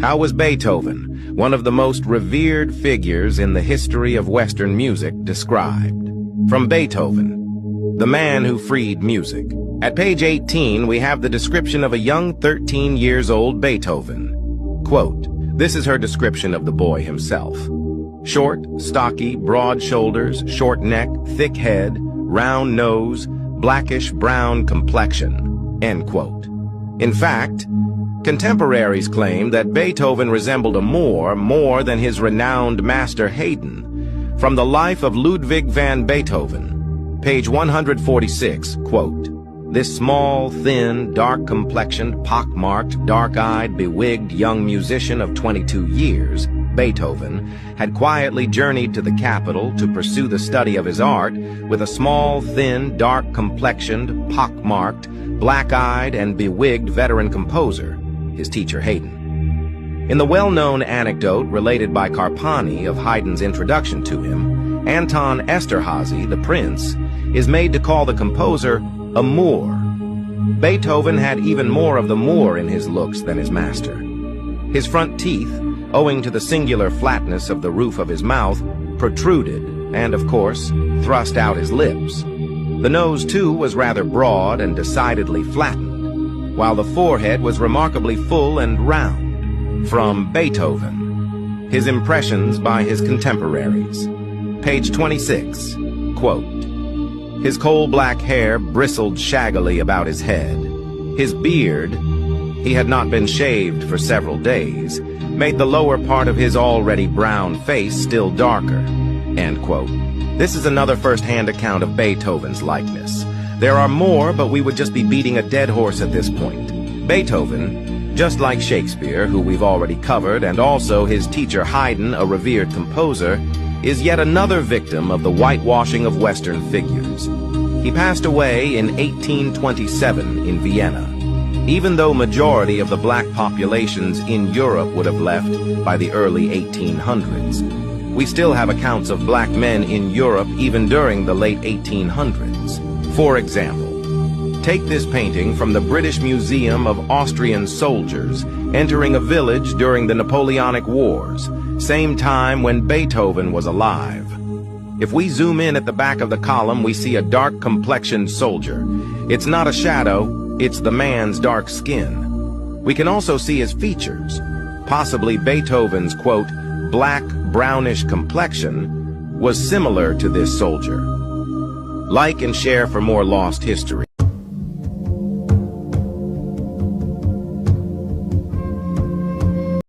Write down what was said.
How was Beethoven, one of the most revered figures in the history of Western music, described? From Beethoven, the man who freed music. At page 18, we have the description of a young 13-years-old Beethoven. Quote, this is her description of the boy himself. Short, stocky, broad shoulders, short neck, thick head, round nose, blackish-brown complexion. End quote. In fact, contemporaries claim that Beethoven resembled a Moor more than his renowned master Haydn. From the life of Ludwig van Beethoven, page 146, quote, this small, thin, dark-complexioned, pock-marked, dark-eyed, bewigged young musician of 22 years, Beethoven, had quietly journeyed to the capital to pursue the study of his art with a small, thin, dark-complexioned, pock-marked, black-eyed, and bewigged veteran composer, his teacher Haydn. In the well-known anecdote related by Carpani of Haydn's introduction to him, Anton Esterhazy, the prince, is made to call the composer a Moor. Beethoven had even more of the Moor in his looks than his master. His front teeth, owing to the singular flatness of the roof of his mouth, protruded and, of course, thrust out his lips. The nose, too, was rather broad and decidedly flattened, while the forehead was remarkably full and round. From Beethoven, his impressions by his contemporaries. Page 26, quote, his coal-black hair bristled shaggily about his head. His beard, he had not been shaved for several days, made the lower part of his already brown face still darker. End quote. This is another first-hand account of Beethoven's likeness. There are more, but we would just be beating a dead horse at this point. Beethoven, just like Shakespeare, who we've already covered, and also his teacher Haydn, a revered composer, is yet another victim of the whitewashing of Western figures. He passed away in 1827 in Vienna. Even though majority of the black populations in Europe would have left by the early 1800s, we still have accounts of black men in Europe even during the late 1800s. For example, take this painting from the British Museum of Austrian soldiers entering a village during the Napoleonic Wars, same time when Beethoven was alive. If we zoom in at the back of the column, we see a dark-complexioned soldier. It's not a shadow, it's the man's dark skin. We can also see his features. Possibly Beethoven's, quote, black, brownish complexion was similar to this soldier. Like and share for more lost history.